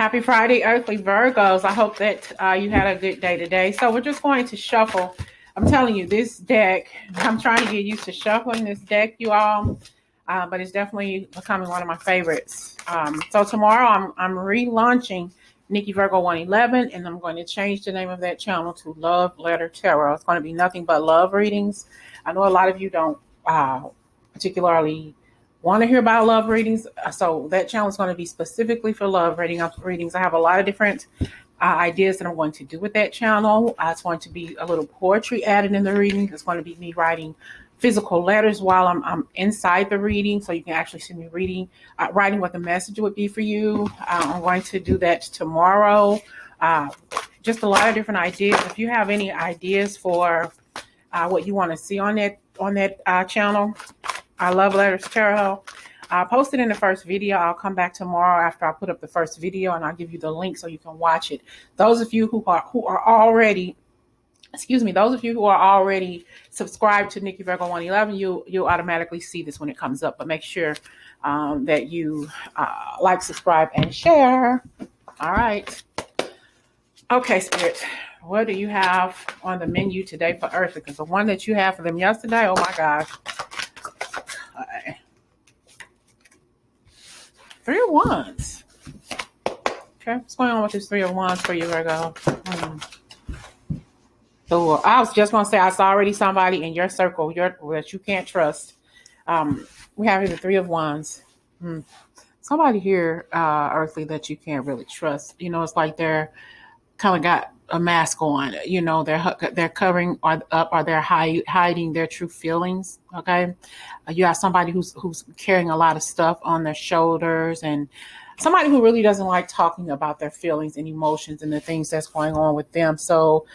Happy Friday, Earthly Virgos. I hope that you had a good day today. So we're just going to shuffle. I'm telling you, this deck, I'm trying to get used to shuffling this deck, you all, but it's definitely becoming one of my favorites. So tomorrow I'm relaunching Nikki Virgo 111, and I'm going to change the name of that channel to Love Letter Tarot. It's going to be nothing but love readings. I know a lot of you don't particularly want to hear about love readings, so that channel is going to be specifically for love readings. I have a lot of different ideas that I'm going to do with that channel. It's going to be a little poetry added in the reading. It's going to be me writing physical letters while I'm inside the reading, so you can actually see me writing what the message would be for you. I'm going to do that tomorrow. Just a lot of different ideas. If you have any ideas for what you want to see on that channel, I Love Letters Tarot, I posted in the first video. I'll come back tomorrow after I put up the first video, and I'll give you the link so you can watch it. Those of you who are already subscribed to Nikki Virgo 111, you'll automatically see this when it comes up. But make sure that you like, subscribe, and share. All right. Okay, Spirit. What do you have on the menu today for Earth? Because the one that you have for them yesterday, oh my gosh. Three of Wands. Okay, what's going on with this Three of Wands for you, Virgo? So I was just going to say, I saw already somebody in your circle that you can't trust. We have here the Three of Wands. Somebody here, Earthly, that you can't really trust. You know, it's like they're kind of got a mask on. You know, they're covering up, or they're hiding their true feelings. Okay, you have somebody who's carrying a lot of stuff on their shoulders, and somebody who really doesn't like talking about their feelings and emotions and the things that's going on with them. So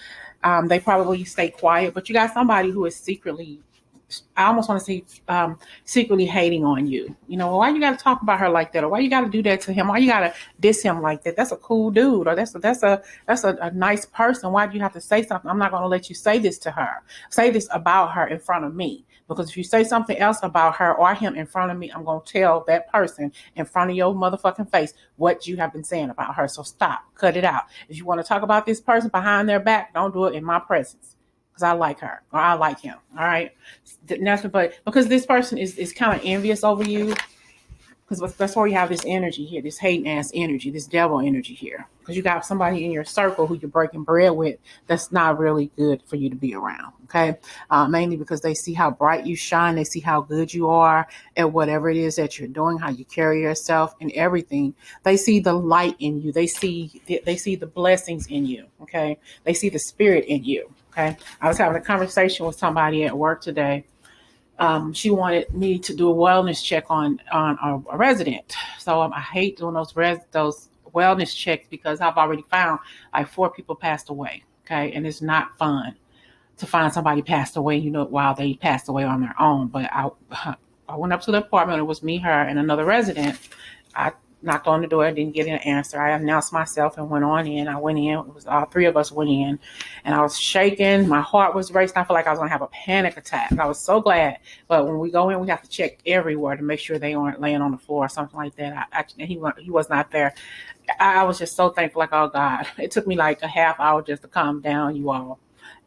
they probably stay quiet. But you got somebody who is secretly, I almost want to say secretly hating on you. You know, why you got to talk about her like that? Or why you got to do that to him? Why you got to diss him like that? That's a cool dude. Or that's a nice person. Why do you have to say something? I'm not going to let you say this to her. Say this about her in front of me. Because if you say something else about her or him in front of me, I'm going to tell that person in front of your motherfucking face what you have been saying about her. So stop. Cut it out. If you want to talk about this person behind their back, don't do it in my presence. Because I like her or I like him. All right. But because this person is kind of envious over you, because that's why you have this energy here, this hating ass energy, this devil energy here. Because you got somebody in your circle who you're breaking bread with that's not really good for you to be around. Okay. Mainly because they see how bright you shine. They see how good you are at whatever it is that you're doing, how you carry yourself and everything. They see the light in you. They see the blessings in you. Okay. They see the spirit in you. Okay. I was having a conversation with somebody at work today. She wanted me to do a wellness check on a resident. So I hate doing those wellness checks because I've already found like 4 people passed away. Okay. And it's not fun to find somebody passed away, you know, while they passed away on their own. But I went up to the apartment. It was me, her, and another resident. I knocked on the door. I didn't get an answer. I announced myself and went on in. I went in. It was all 3 of us went in, and I was shaking. My heart was racing. I felt like I was going to have a panic attack. I was so glad. But when we go in, we have to check everywhere to make sure they aren't laying on the floor or something like that. He was not there. I was just so thankful. Like, oh God, it took me like a half hour just to calm down, you all.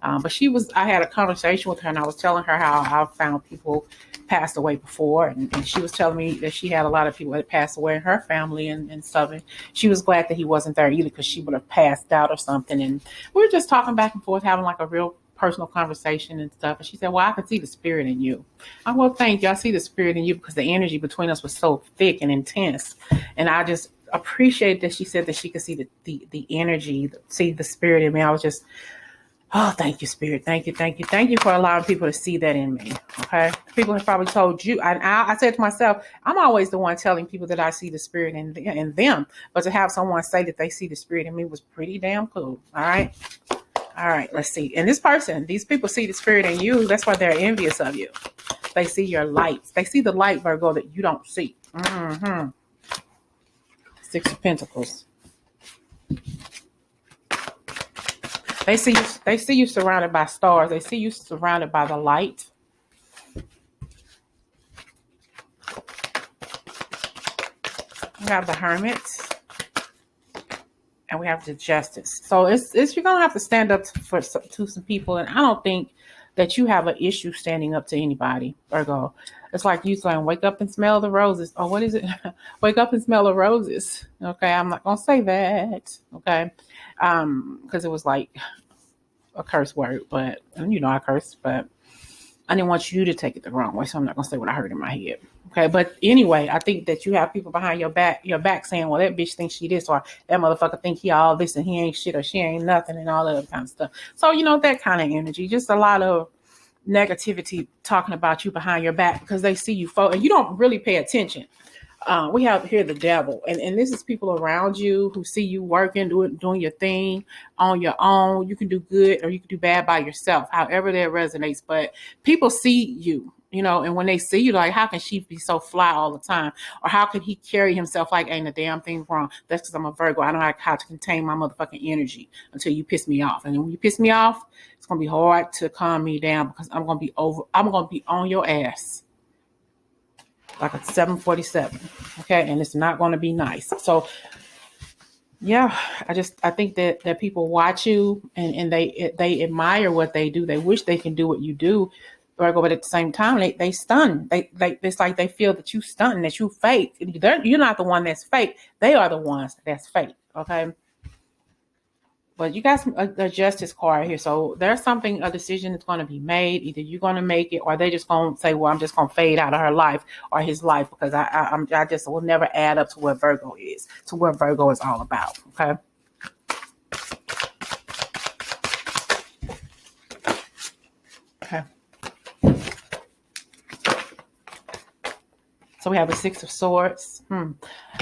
But I had a conversation with her, and I was telling her how I found people passed away before, and she was telling me that she had a lot of people that passed away in her family and stuff. And she was glad that he wasn't there either, because she would have passed out or something. And we were just talking back and forth, having like a real personal conversation and stuff. And she said, well, I can see the spirit in you. Well, thank you. I see the spirit in you, because the energy between us was so thick and intense. And I just appreciate that she said that she could see the energy, see the spirit in me. I was just, oh, thank you, Spirit. Thank you, thank you, thank you for allowing people to see that in me. Okay, people have probably told you. I said to myself, I'm always the one telling people that I see the Spirit in them. But to have someone say that they see the Spirit in me was pretty damn cool. All right, let's see. And these people see the Spirit in you. That's why they're envious of you. They see your lights. They see the light, Virgo, that you don't see. 6 of Pentacles. They see you surrounded by stars. They see you surrounded by the light. You have the Hermit. and we have the Justice. So it's you're gonna have to stand up to some people, and I don't think that you have an issue standing up to anybody, Virgo. It's like you saying, "Wake up and smell the roses," or what is it? Wake up and smell the roses. Okay, I'm not gonna say that. Okay, because it was like a curse word, but you know I curse, but I didn't want you to take it the wrong way, so I'm not gonna say what I heard in my head. Okay, but anyway, I think that you have people behind your back saying, "Well, that bitch thinks she this," or "That motherfucker think he all this and he ain't shit or she ain't nothing," and all that other kind of stuff. So that kind of energy, just a lot of negativity talking about you behind your back because they see you, and you don't really pay attention. We have here the devil, and this is people around you who see you working, doing your thing on your own. You can do good or you can do bad by yourself, however that resonates. But people see you, and when they see you, like, how can she be so fly all the time? Or how can he carry himself like ain't a damn thing wrong? That's because I'm a Virgo. I know how to contain my motherfucking energy until you piss me off. And then when you piss me off, it's gonna be hard to calm me down because I'm gonna be on your ass like a 747. Okay, and it's not going to be nice. So yeah, I think that people watch you and they admire what they do. They wish they can do what you do, Virgo, but at the same time they stun. They it's like they feel that you stun, that you fake. You're not the one that's fake. They are the ones that's fake. Okay. But you got a justice card here. So there's a decision that's going to be made. Either you're going to make it or they're just going to say, well, I'm just going to fade out of her life or his life because I just will never add up to what Virgo is, to what Virgo is all about. Okay. Okay. So we have a Six of Swords.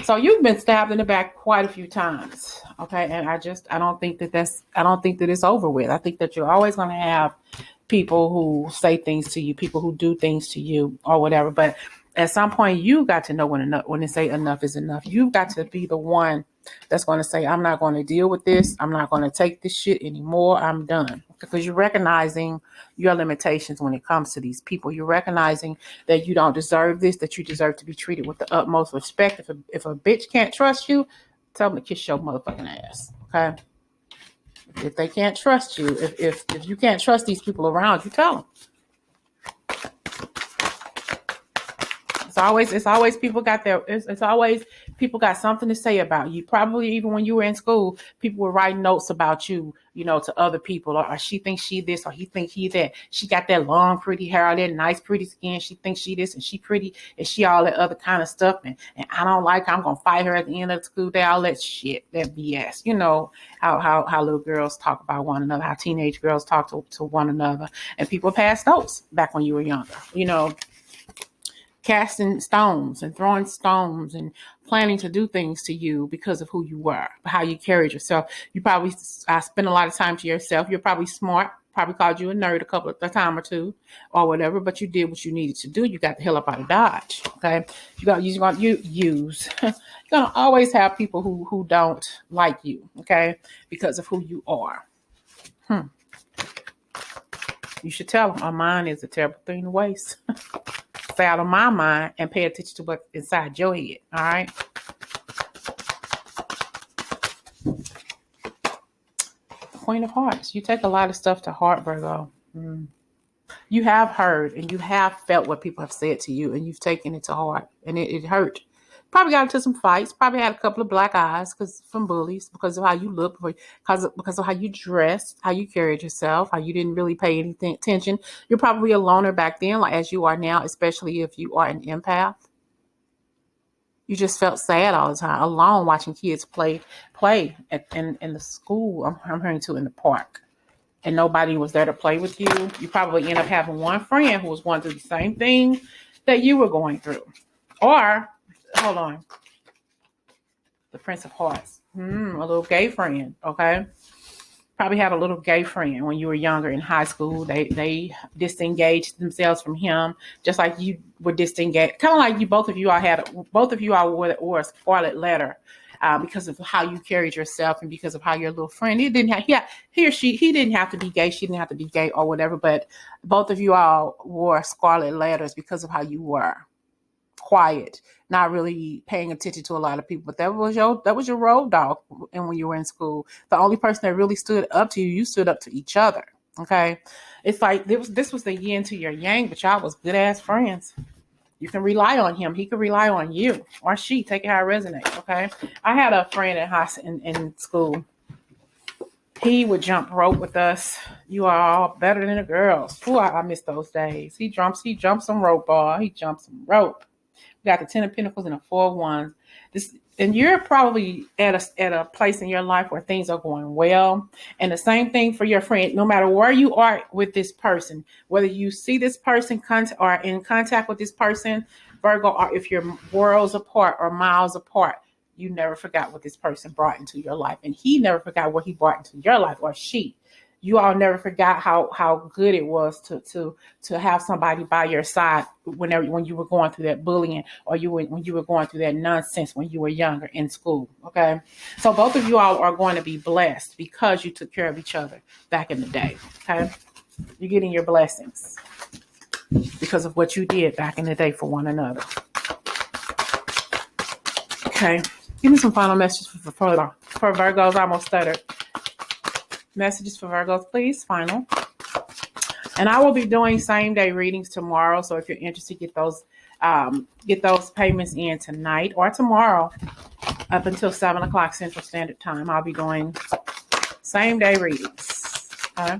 So you've been stabbed in the back quite a few times. Okay. And I don't think that it's over with. I think that you're always going to have people who say things to you, people who do things to you or whatever. But at some point you got to know when they say enough is enough. You've got to be the one that's going to say, I'm not going to deal with this. I'm not going to take this shit anymore. I'm done. Because you're recognizing your limitations when it comes to these people. You're recognizing that you don't deserve this, that you deserve to be treated with the utmost respect. If a bitch can't trust you, tell them to kiss your motherfucking ass. Okay? If they can't trust you, if you can't trust these people around you, tell them. It's always people got it's always people got something to say about you. Probably even when you were in school, people were writing notes about you, to other people, or she thinks she this, or he thinks he that. She got that long, pretty hair, that nice, pretty skin. She thinks she this, and she pretty, and she all that other kind of stuff. And I don't like her. I'm gonna fight her at the end of the school day. All that shit, that BS. How little girls talk about one another, how teenage girls talk to one another, and people pass notes back when you were younger. Casting stones and throwing stones and planning to do things to you because of who you were, how you carried yourself. You probably spent a lot of time to yourself. You're probably smart, probably called you a nerd a time or two or whatever, but you did what you needed to do. You got the hell up out of Dodge. Okay. You're going to always have people who don't like you. Okay. Because of who you are. You should tell them, our mind is a terrible thing to waste. Stay out of my mind and pay attention to what's inside your head. All right. Queen of Hearts. You take a lot of stuff to heart, Virgo. You have heard and you have felt what people have said to you, and you've taken it to heart, and it hurt. Probably got into some fights. Probably had a couple of black eyes from bullies because of how you look, because of how you dressed, how you carried yourself, how you didn't really pay any attention. You're probably a loner back then, like as you are now, especially if you are an empath. You just felt sad all the time, alone, watching kids play in the school. I'm hearing too, in the park, and nobody was there to play with you. You probably end up having one friend who was going through the same thing that you were going through, or hold on. The Prince of Hearts. A little gay friend, okay? Probably had a little gay friend when you were younger in high school. They disengaged themselves from him, just like you were disengaged. Kind of like both of you all wore a scarlet letter because of how you carried yourself and because of how your little friend. He didn't have to be gay. She didn't have to be gay or whatever. But both of you all wore scarlet letters because of how you were. quiet, not really paying attention to a lot of people. But that was your road dog. And when you were in school, the only person that really stood up to you, you stood up to each other. Okay, it's like this was the yin to your yang, but y'all was good ass friends. You can rely on him. He can rely on you or she. Take it how it resonates. Okay, I had a friend in school. He would jump rope with us. You are all better than the girls. Ooh, I miss those days. He jumps some rope, ball. He jumps some rope. We got the 10 of Pentacles and the 4 of Wands. And you're probably at a place in your life where things are going well. And the same thing for your friend. No matter where you are with this person, whether you see this person or in contact with this person, Virgo, or if you're worlds apart or miles apart, you never forgot what this person brought into your life. And he never forgot what he brought into your life, or she. You all never forgot how good it was to have somebody by your side when you were going through that bullying, or when you were going through that nonsense when you were younger in school. Okay, so both of you all are going to be blessed because you took care of each other back in the day. Okay, you're getting your blessings because of what you did back in the day for one another. Okay, give me some final messages for Virgos. I almost stuttered. Messages for Virgos, please. Final. And I will be doing same day readings tomorrow. So if you're interested, get those payments in tonight or tomorrow up until 7 o'clock Central Standard Time. I'll be doing same day readings. Okay?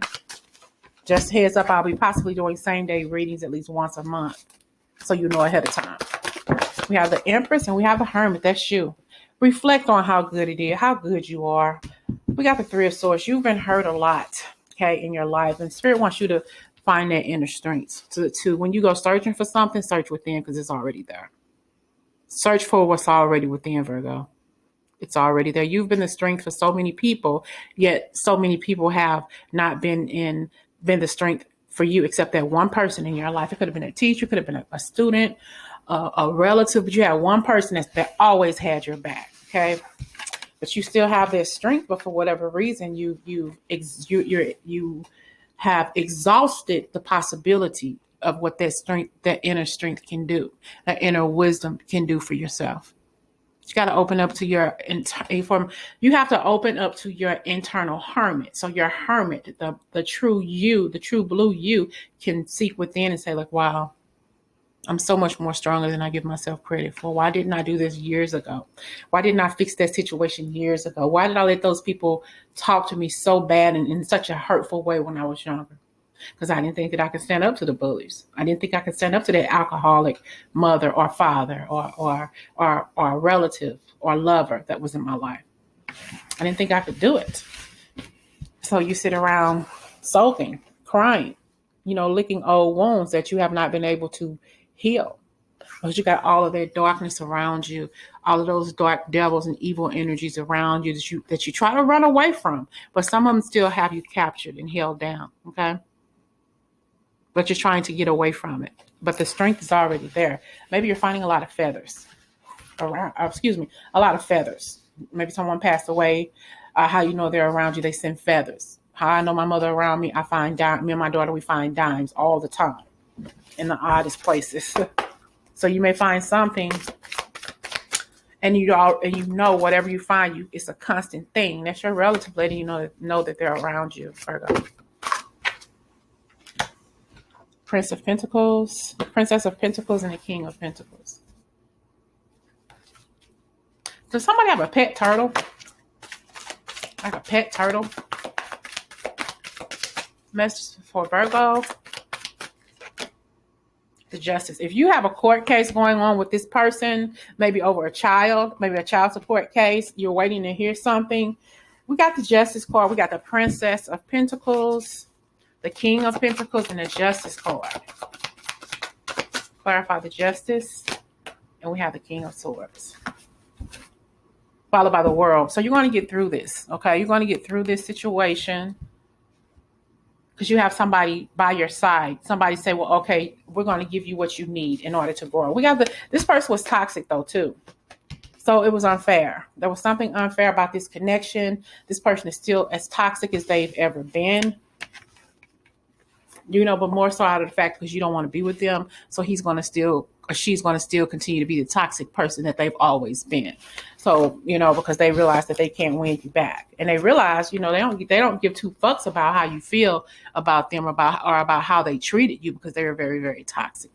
Just heads up, I'll be possibly doing same day readings at least once a month, so you know ahead of time. We have the Empress and we have the Hermit. That's you. Reflect on how good it is, how good you are. We got the Three of Swords. You've been hurt a lot, okay, in your life. And Spirit wants you to find that inner strength. To when you go searching for something, search within because it's already there. Search for what's already within, Virgo. It's already there. You've been the strength for so many people, yet so many people have not been the strength for you except that one person in your life. It could have been a teacher, could have been a student, a relative, but you had one person that always had your back, okay? But you still have that strength, but for whatever reason, you have exhausted the possibility of what that strength, that inner strength can do, that inner wisdom can do for yourself. You got to open up to you have to open up to your internal hermit. So your hermit, the true you, the true blue you, can seek within and say, like, wow, I'm so much more stronger than I give myself credit for. Why didn't I do this years ago? Why didn't I fix that situation years ago? Why did I let those people talk to me so bad and in such a hurtful way when I was younger? Because I didn't think that I could stand up to the bullies. I didn't think I could stand up to that alcoholic mother or father or relative or lover that was in my life. I didn't think I could do it. So you sit around sulking, crying, licking old wounds that you have not been able to heal. Because you got all of that darkness around you, all of those dark devils and evil energies around you that you try to run away from. But some of them still have you captured and held down, okay? But you're trying to get away from it. But the strength is already there. Maybe you're finding a lot of feathers around, a lot of feathers. Maybe someone passed away. How you know they're around you, they send feathers. How I know my mother around me, me and my daughter, we find dimes all the time in the oddest places. So you may find something and you know whatever you find, it's a constant thing. That's your relative letting you know that they're around you, Virgo. Prince of Pentacles, the Princess of Pentacles, and the King of Pentacles. Does somebody have a pet turtle? Like a pet turtle? Message for Virgo. The Justice. If you have a court case going on with this person, maybe over a child support case, you're waiting to hear something. We got the Justice card. We got the Princess of Pentacles, the King of Pentacles, and the Justice card. Clarify the Justice. And we have the King of Swords. Followed by the World. So you're going to get through this, okay? You're going to get through this situation. Because you have somebody by your side. Somebody say, well, okay, we're going to give you what you need in order to grow. This person was toxic though, too. So it was unfair. There was something unfair about this connection. This person is still as toxic as they've ever been. But more so out of the fact because you don't want to be with them. So he's going to still she's going to still continue to be the toxic person that they've always been. So, because they realize that they can't win you back, and they realize, they don't give two fucks about how you feel about them, or about how they treated you, because they're very, very toxic.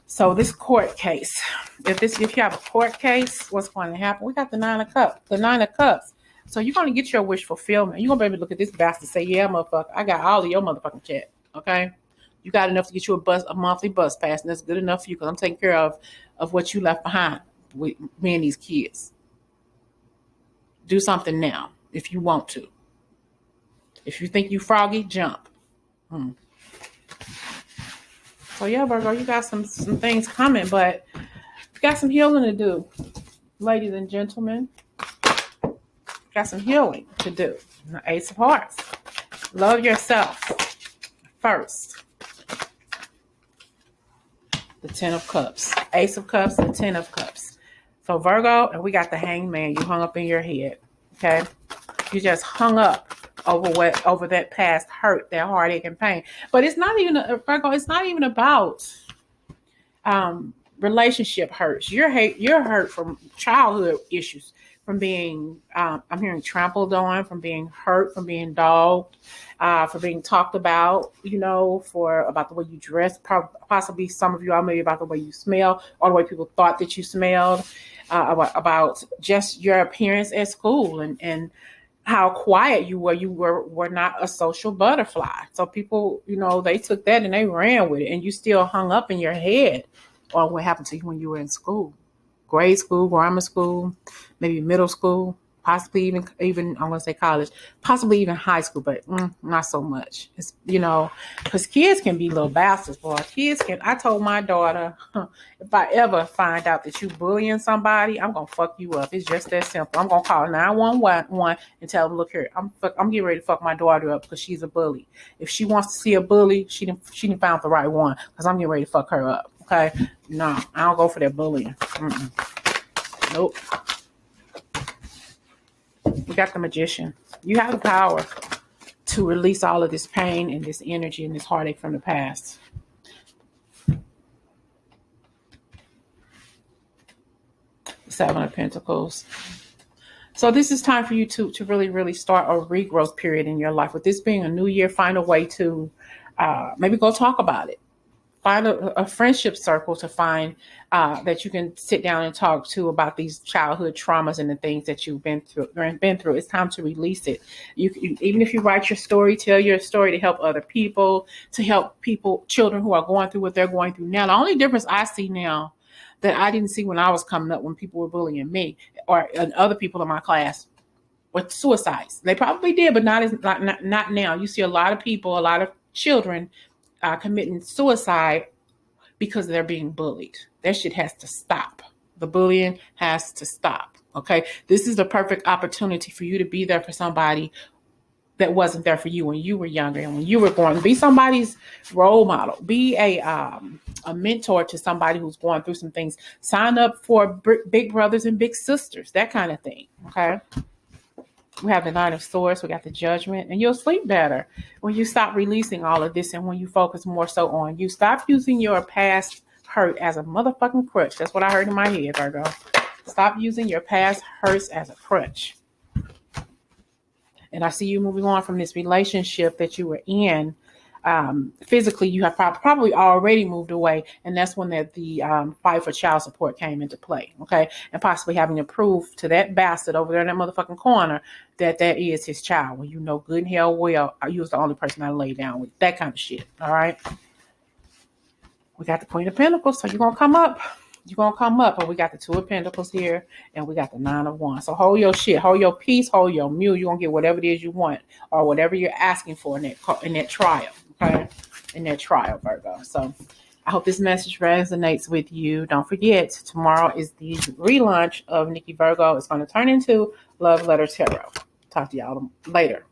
So this court case, if you have a court case, what's going to happen? We got the Nine of Cups. So you're going to get your wish fulfillment. You're going to be able to look at this bastard and say, yeah, motherfucker, I got all of your motherfucking chat. Okay. You got enough to get you a monthly bus pass, and that's good enough for you, because I'm taking care of what you left behind with me and these kids. Do something now if you want to. If you think you froggy, jump. So yeah, Virgo, you got some things coming, but you got some healing to do, ladies and gentlemen. Got some healing to do. Ace of Hearts. Love yourself first. The Ten of Cups. Ace of Cups and Ten of Cups. So Virgo, and we got the Hangman. You hung up in your head. Okay? You just hung up over that past hurt, that heartache and pain. But it's not even, Virgo, it's not even about relationship hurts. You're hurt from childhood issues, from being, I'm hearing trampled on, from being hurt, from being dogged, for being talked about, about the way you dress, possibly some of you all maybe about the way you smell, or the way people thought that you smelled, about just your appearance at school, and how quiet you were. You were not a social butterfly. So people, they took that and they ran with it, and you still hung up in your head on what happened to you when you were in school. Grade school, grammar school, maybe middle school, possibly even I'm going to say college, possibly even high school, but not so much. It's, because kids can be little bastards, boy. I told my daughter, if I ever find out that you bullying somebody, I'm going to fuck you up. It's just that simple. I'm going to call 911 and tell them, look here, I'm getting ready to fuck my daughter up because she's a bully. If she wants to see a bully, she didn't found the right one, because I'm getting ready to fuck her up. Okay? No, I don't go for that bullying. Nope. We got the Magician. You have the power to release all of this pain and this energy and this heartache from the past. Seven of Pentacles. So this is time for you to really, really start a regrowth period in your life. With this being a new year, find a way to maybe go talk about it. Find a friendship circle to find that you can sit down and talk to about these childhood traumas and the things that you've been through. It's time to release it. Even if you write your story, tell your story to help other people, to help children who are going through what they're going through now. The only difference I see now that I didn't see when I was coming up, when people were bullying me or other people in my class, with suicides. They probably did, but not now. You see a lot of people, a lot of children committing suicide because they're being bullied. That shit has to stop. The bullying has to stop. Okay. This is the perfect opportunity for you to be there for somebody that wasn't there for you when you were younger and when you were going. Be somebody's role model. Be a mentor to somebody who's going through some things. Sign up for big brothers and big sisters, that kind of thing. Okay. We have the Nine of Swords. We got the Judgment, and you'll sleep better when you stop releasing all of this, and when you focus more so on you. Stop using your past hurt as a motherfucking crutch. That's what I heard in my head, Virgo. Stop using your past hurts as a crutch. And I see you moving on from this relationship that you were in. Physically, you have probably already moved away, and that's when the fight for child support came into play, okay? And possibly having to prove to that bastard over there in that motherfucking corner that is his child, when you know good and hell well you was the only person I lay down with. That kind of shit, all right? We got the Queen of Pentacles, so you're going to come up. But we got the Two of Pentacles here, and we got the Nine of Wands. So hold your shit, hold your peace, hold your mule. You're going to get whatever it is you want, or whatever you're asking for in that trial, okay? In that trial, Virgo. So I hope this message resonates with you. Don't forget, tomorrow is the relaunch of Nikki Virgo. It's going to turn into Love Letter Tarot. Talk to y'all later.